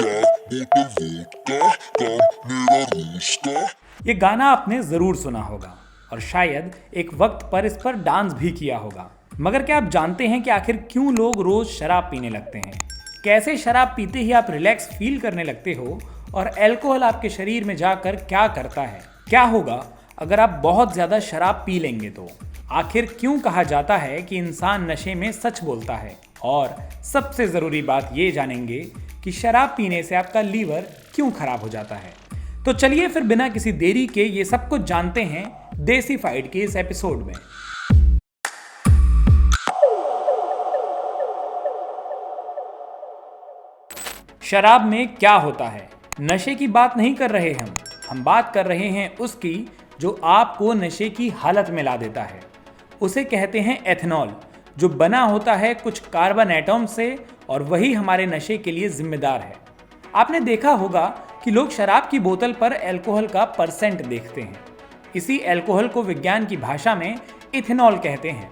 चार बोतल वोडका, काम मेरा रोज का। ये गाना आपने जरूर सुना होगा और शायद एक वक्त पर इस पर डांस भी किया होगा। मगर क्या आप जानते हैं कि आखिर क्यों लोग रोज शराब पीने लगते हैं? कैसे शराब पीते ही आप रिलैक्स फील करने लगते हो और अल्कोहल आपके शरीर में जाकर क्या करता है? क्या होगा अगर आप बहुत ज्यादा शराब पी लेंगे तो? आखिर क्यों कहा जाता है कि इंसान नशे में सच बोलता है? और सबसे जरूरी बात ये जानेंगे कि शराब पीने से आपका लीवर क्यों खराब हो जाता है। तो चलिए फिर बिना किसी देरी के ये सब कुछ जानते हैं देसीफाइड के इस एपिसोड में। शराब में क्या होता है? नशे की बात नहीं कर रहे हम बात कर रहे हैं उसकी जो आपको नशे की हालत में ला देता है। उसे कहते हैं एथेनॉल, जो बना होता है कुछ कार्बन एटम से और वही हमारे नशे के लिए जिम्मेदार है। आपने देखा होगा कि लोग शराब की बोतल पर अल्कोहल का परसेंट देखते हैं। इसी अल्कोहल को विज्ञान की भाषा में इथेनॉल कहते हैं।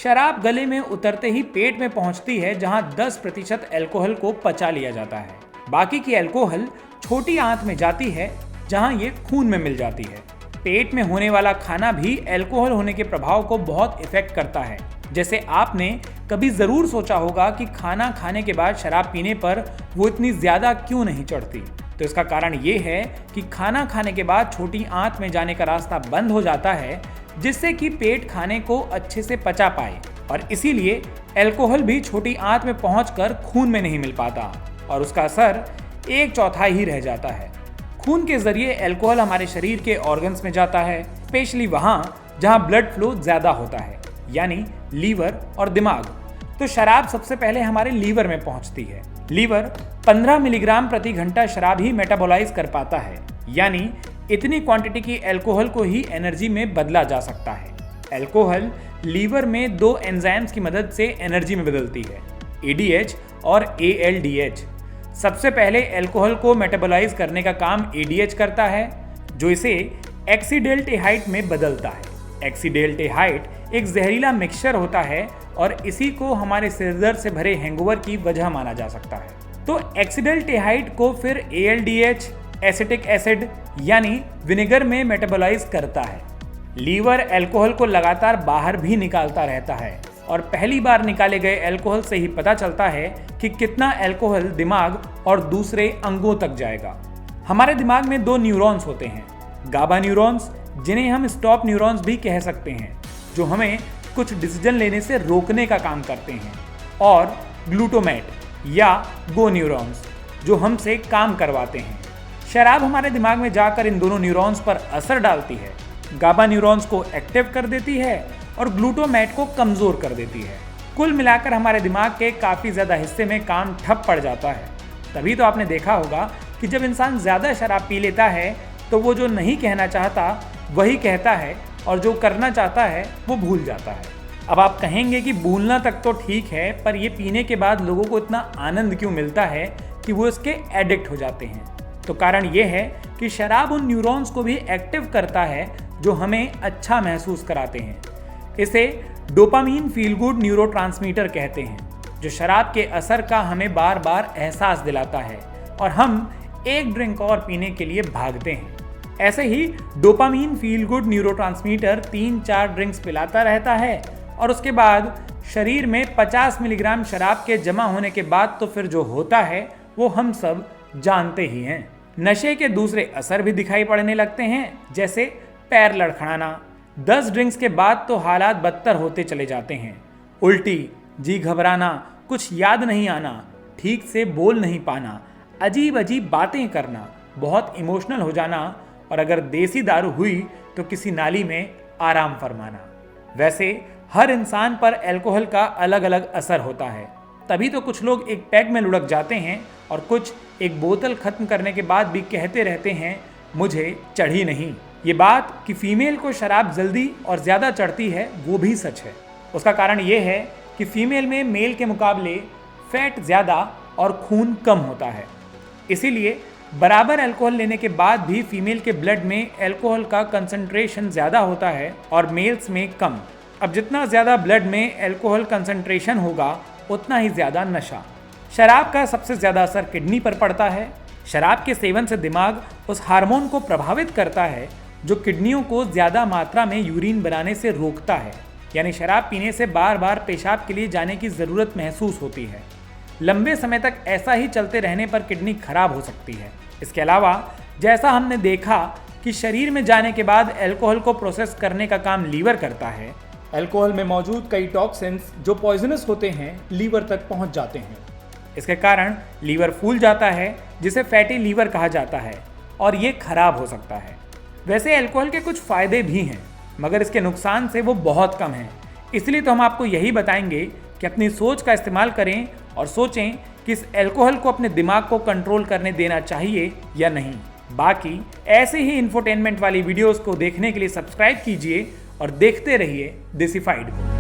शराब गले में उतरते ही पेट में पहुंचती है, जहां 10% अल्कोहल को पचा लिया जाता है। बाकी की अल्कोहल छोटी आंत में जाती है, जहां ये खून में मिल जाती है। पेट में होने वाला खाना भी अल्कोहल होने के प्रभाव को बहुत इफेक्ट करता है। जैसे आपने कभी जरूर सोचा होगा कि खाना खाने के बाद शराब पीने पर वो इतनी ज्यादा क्यों नहीं चढ़ती। तो इसका कारण ये है कि खाना खाने के बाद छोटी आंत में जाने का रास्ता बंद हो जाता है, जिससे कि पेट खाने को अच्छे से पचा पाए, और इसीलिए अल्कोहल भी छोटी आंत में पहुंचकर खून में नहीं मिल पाता और उसका असर 1/4 ही रह जाता है। खून के जरिए अल्कोहल हमारे शरीर के ऑर्गन्स में जाता है, स्पेशली वहां जहां ब्लड फ्लो ज्यादा होता है, यानी लीवर और दिमाग। तो शराब सबसे पहले हमारे लीवर में पहुंचती है। लीवर 15 मिलीग्राम प्रति घंटा शराब ही मेटाबोलाइज कर पाता है, यानी इतनी क्वांटिटी की अल्कोहल को ही एनर्जी में बदला जा सकता है। अल्कोहल लीवर में 2 एंजाइम्स की मदद से एनर्जी में बदलती है, ADH और ALDH। सबसे पहले अल्कोहल को मेटाबोलाइज करने का काम ADH करता है, जो इसे एसिटाल्डेहाइड में बदलता है। एसिटाल्डेहाइड एक जहरीला मिक्सचर होता है और इसी को हमारे सिर दर्द से भरे हैंगओवर की वजह माना जा सकता है। तो एसिटाल्डेहाइड को फिर ALDH एसिटिक एसिड यानी विनेगर में मेटाबोलाइज करता है। लीवर अल्कोहल को लगातार बाहर भी निकालता रहता है और पहली बार निकाले गए अल्कोहल से ही पता चलता है कि कितना अल्कोहल दिमाग और दूसरे अंगों तक जाएगा। हमारे दिमाग में 2 न्यूरॉन्स होते हैं, गाबा न्यूरॉन्स, जिन्हें हम स्टॉप न्यूरॉन्स भी कह सकते हैं, जो हमें कुछ डिसीजन लेने से रोकने का काम करते हैं, और ग्लूटामेट या गो न्यूरॉन्स, जो हमसे काम करवाते हैं। शराब हमारे दिमाग में जाकर इन दोनों न्यूरॉन्स पर असर डालती है, गाबा न्यूरॉन्स को एक्टिव कर देती है और ग्लूटामेट को कमजोर कर देती है। कुल मिलाकर हमारे दिमाग के काफ़ी ज़्यादा हिस्से में काम ठप पड़ जाता है। तभी तो आपने देखा होगा कि जब इंसान ज़्यादा शराब पी लेता है तो वो जो नहीं कहना चाहता वही कहता है और जो करना चाहता है वो भूल जाता है। अब आप कहेंगे कि भूलना तक तो ठीक है, पर ये पीने के बाद लोगों को इतना आनंद क्यों मिलता है कि वो इसके एडिक्ट हो जाते हैं? तो कारण ये है कि शराब उन न्यूरॉन्स को भी एक्टिव करता है जो हमें अच्छा महसूस कराते हैं। इसे डोपामीन फील गुड न्यूरोट्रांसमीटर कहते हैं, जो शराब के असर का हमें बार बार एहसास दिलाता है और हम एक ड्रिंक और पीने के लिए भागते हैं। ऐसे ही dopamine feel good neurotransmitter 3-4 drinks पिलाता रहता है और उसके बाद शरीर में 50 मिलीग्राम शराब के जमा होने के बाद तो फिर जो होता है वो हम सब जानते ही हैं। नशे के दूसरे असर भी दिखाई पड़ने लगते हैं, जैसे पैर लड़खड़ाना। 10 ड्रिंक्स के बाद तो हालात बदतर होते चले जाते हैं। उल्टी, जी घबराना, कुछ याद नहीं आना, ठीक से बोल नहीं पाना, अजीब अजीब बातें करना, बहुत इमोशनल हो जाना, और अगर देसी दारू हुई तो किसी नाली में आराम फरमाना। वैसे हर इंसान पर अल्कोहल का अलग अलग असर होता है, तभी तो कुछ लोग एक पैग में लुढ़क जाते हैं और कुछ एक बोतल खत्म करने के बाद भी कहते रहते हैं मुझे चढ़ी नहीं। ये बात कि फीमेल को शराब जल्दी और ज़्यादा चढ़ती है वो भी सच है। उसका कारण ये है कि फीमेल में मेल के मुकाबले फैट ज़्यादा और खून कम होता है, इसीलिए बराबर अल्कोहल लेने के बाद भी फीमेल के ब्लड में अल्कोहल का कंसंट्रेशन ज़्यादा होता है और मेल्स में कम। अब जितना ज़्यादा ब्लड में अल्कोहल कंसंट्रेशन होगा उतना ही ज़्यादा नशा। शराब का सबसे ज़्यादा असर किडनी पर पड़ता है। शराब के सेवन से दिमाग उस हार्मोन को प्रभावित करता है जो किडनियों को ज़्यादा मात्रा में यूरिन बनाने से रोकता है, यानी शराब पीने से बार बार पेशाब के लिए जाने की ज़रूरत महसूस होती है। लंबे समय तक ऐसा ही चलते रहने पर किडनी खराब हो सकती है। इसके अलावा जैसा हमने देखा कि शरीर में जाने के बाद अल्कोहल को प्रोसेस करने का काम लीवर करता है, अल्कोहल में मौजूद कई टॉक्सिन्स जो पॉइजनस होते हैं लीवर तक पहुंच जाते हैं। इसके कारण लीवर फूल जाता है जिसे फैटी लीवर कहा जाता है और ये खराब हो सकता है। वैसे अल्कोहल के कुछ फ़ायदे भी हैं मगर इसके नुकसान से वो बहुत कम हैं। इसलिए तो हम आपको यही बताएंगे कि अपनी सोच का इस्तेमाल करें और सोचें कि इस अल्कोहल को अपने दिमाग को कंट्रोल करने देना चाहिए या नहीं। बाकी ऐसे ही इंफोटेनमेंट वाली वीडियोस को देखने के लिए सब्सक्राइब कीजिए और देखते रहिए देसीफाइड को।